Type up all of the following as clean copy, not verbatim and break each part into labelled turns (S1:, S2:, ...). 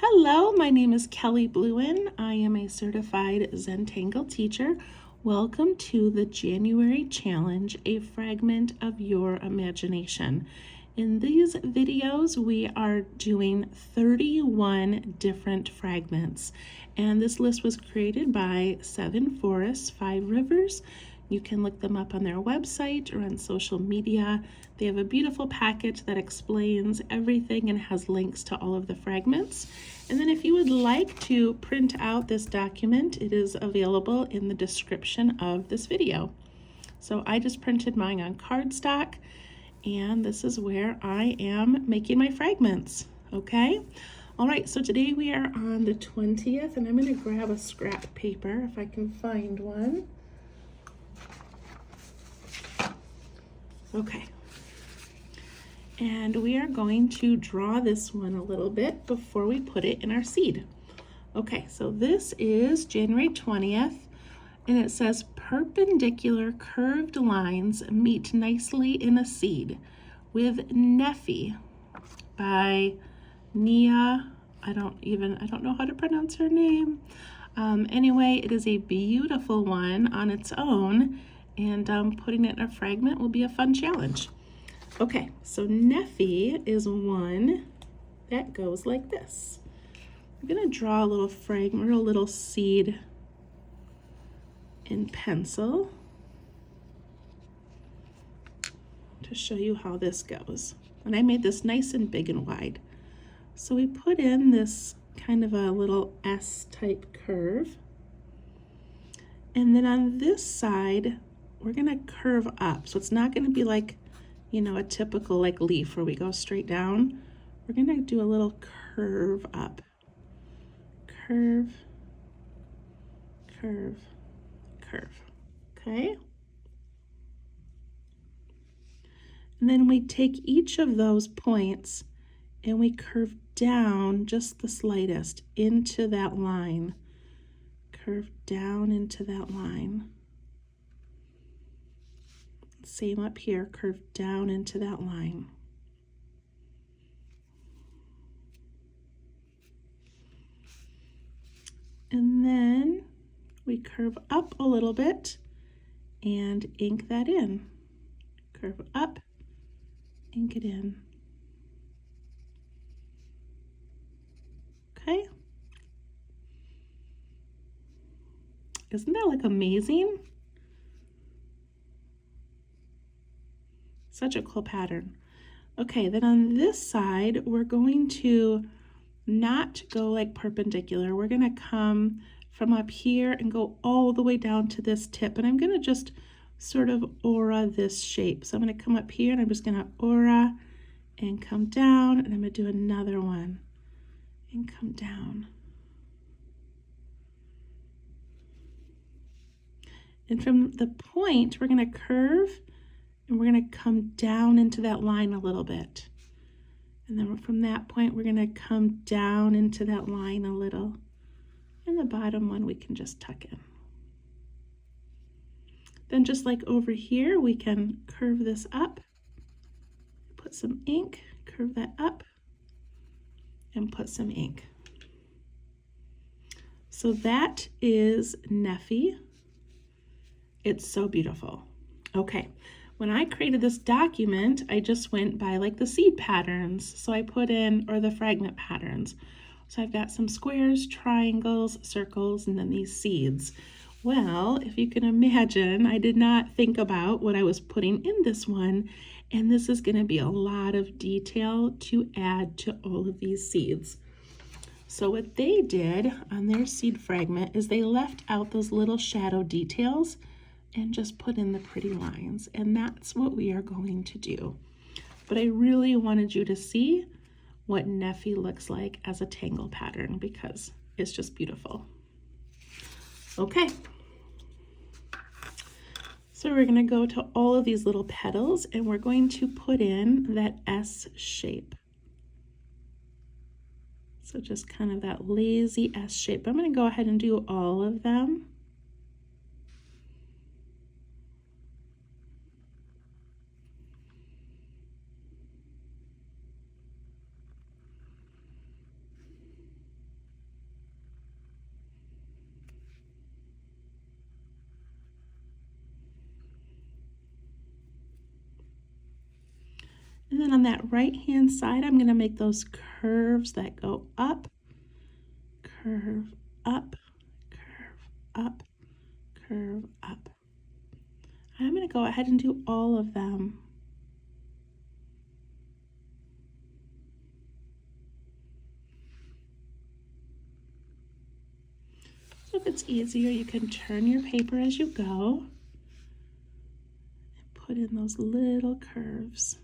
S1: Hello, my name is Kelly Bluen. I am a certified Zentangle teacher. Welcome to the January challenge, a fragment of your imagination. In these videos, we are doing 31 different fragments, and this list was created by 7 Forests, 5 Rivers. You can look them up on their website or on social media. They have a beautiful packet that explains everything and has links to all of the fragments. And then if you would like to print out this document, it is available in the description of this video. So I just printed mine on cardstock, and this is where I am making my fragments, okay? All right, so today we are on the 20th, and I'm gonna grab a scrap paper if I can find one. Okay. And we are going to draw this one a little bit before we put it in our seed. Okay, so this is January 20th, and it says perpendicular curved lines meet nicely in a seed with Nehphi by Nia. I don't know how to pronounce her name. Anyway, it is a beautiful one on its own, and putting it in a fragment will be a fun challenge. Okay, so Nehphi is one that goes like this. I'm gonna draw a little fragment or a little seed in pencil to show you how this goes. And I made this nice and big and wide. So we put in this kind of a little S-type curve. And then on this side, we're gonna curve up. So it's not gonna be like, a typical like leaf where we go straight down. We're gonna do a little curve up. Curve, curve, curve, okay? And then we take each of those points and we curve down just the slightest into that line. Curve down into that line. Same up here, curve down into that line. And then we curve up a little bit and ink that in. Curve up, ink it in. Okay? Isn't that like amazing? Such a cool pattern. Okay, then on this side, we're going to not go like perpendicular. We're gonna come from up here and go all the way down to this tip. And I'm gonna just sort of aura this shape. So I'm gonna come up here and I'm just gonna aura and come down, and I'm gonna do another one and come down. And from the point, we're gonna curve and we're gonna come down into that line a little bit. And then from that point, we're gonna come down into that line a little. And the bottom one we can just tuck in. Then just like over here, we can curve this up, put some ink, curve that up, and put some ink. So that is Nehphi. It's so beautiful. Okay. When I created this document, I just went by like the seed patterns. So I put in, or the fragment patterns. So I've got some squares, triangles, circles, and then these seeds. Well, if you can imagine, I did not think about what I was putting in this one, and this is gonna be a lot of detail to add to all of these seeds. So what they did on their seed fragment is they left out those little shadow details and just put in the pretty lines. And that's what we are going to do. But I really wanted you to see what Nehphi looks like as a tangle pattern because it's just beautiful. Okay. So we're gonna go to all of these little petals and we're going to put in that S shape. So just kind of that lazy S shape. I'm gonna go ahead and do all of them. then on that right hand side, I'm going to make those curves that go up, curve, up, curve, up, curve, up. I'm going to go ahead and do all of them. If it's easier, you can turn your paper as you go and put in those little curves.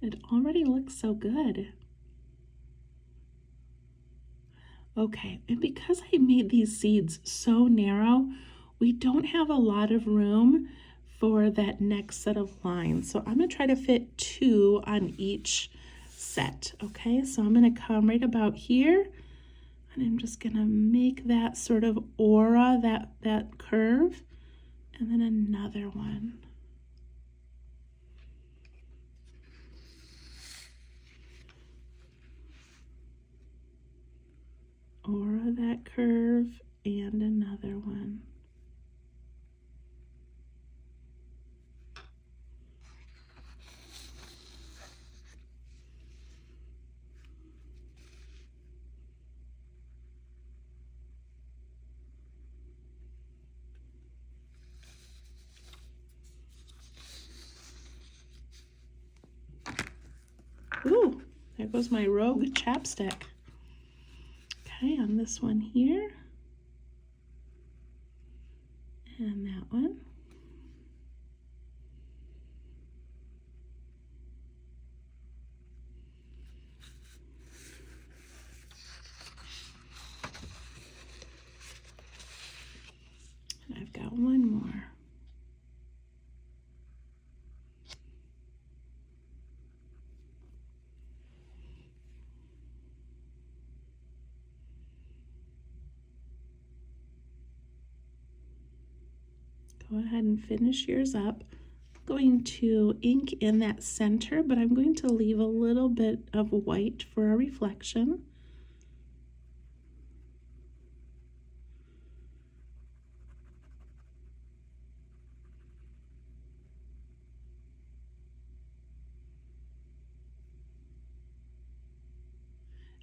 S1: It already looks so good. Okay, and because I made these seeds so narrow, we don't have a lot of room for that next set of lines. So I'm going to try to fit 2 on each set. Okay, so I'm going to come right about here, and I'm just going to make that sort of aura, that curve, and then another one. Aura, that curve, and another one. Ooh, there goes my rogue chapstick. Okay, on this one here, and that one. And I've got one more. Go ahead and finish yours up. I'm going to ink in that center, but I'm going to leave a little bit of white for a reflection.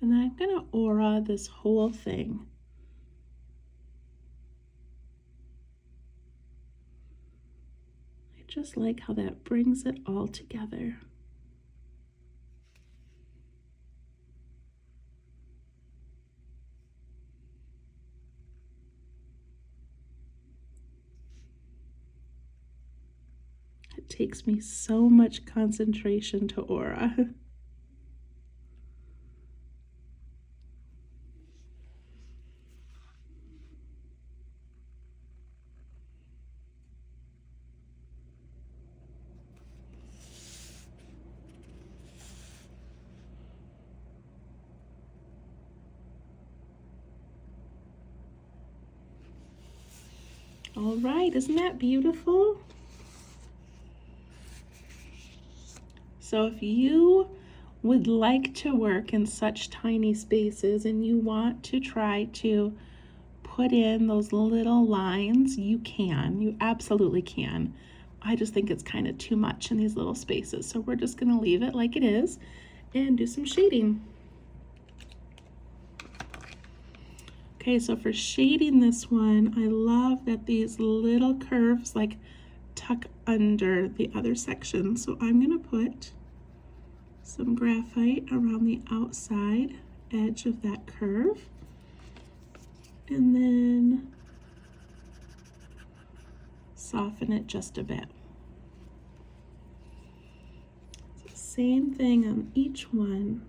S1: And then I'm going to aura this whole thing. I just like how that brings it all together. It takes me so much concentration to aura. All right, isn't that beautiful? So if you would like to work in such tiny spaces and you want to try to put in those little lines, you can. You absolutely can. I just think it's kind of too much in these little spaces. So we're just going to leave it like it is and do some shading. Okay, so for shading this one, I love that these little curves like tuck under the other section. So I'm going to put some graphite around the outside edge of that curve, and then soften it just a bit. So same thing on each one.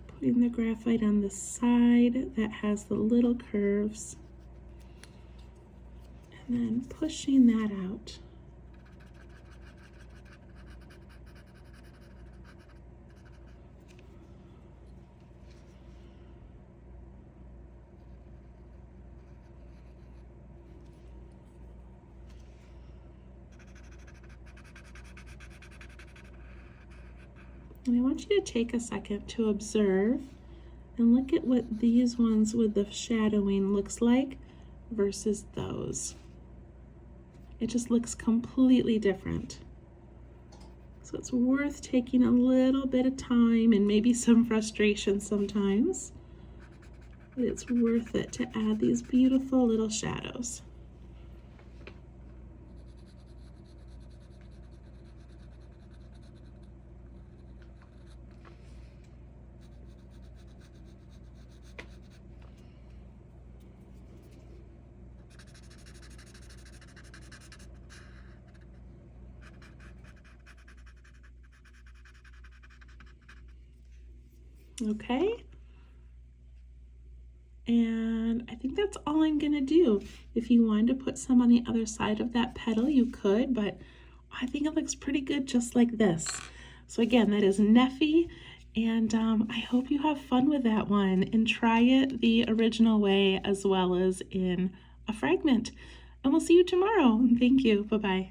S1: Putting the graphite on the side that has the little curves, and then pushing that out. And I want you to take a second to observe and look at what these ones with the shadowing looks like versus those. It just looks completely different. So it's worth taking a little bit of time and maybe some frustration sometimes, but it's worth it to add these beautiful little shadows. Okay, and I think that's all I'm gonna do. If you wanted to put some on the other side of that petal, you could, but I think it looks pretty good just like this. So again, that is Nehphi, and I hope you have fun with that one and try it the original way as well as in a fragment. And we'll see you tomorrow. Thank you. Bye-bye.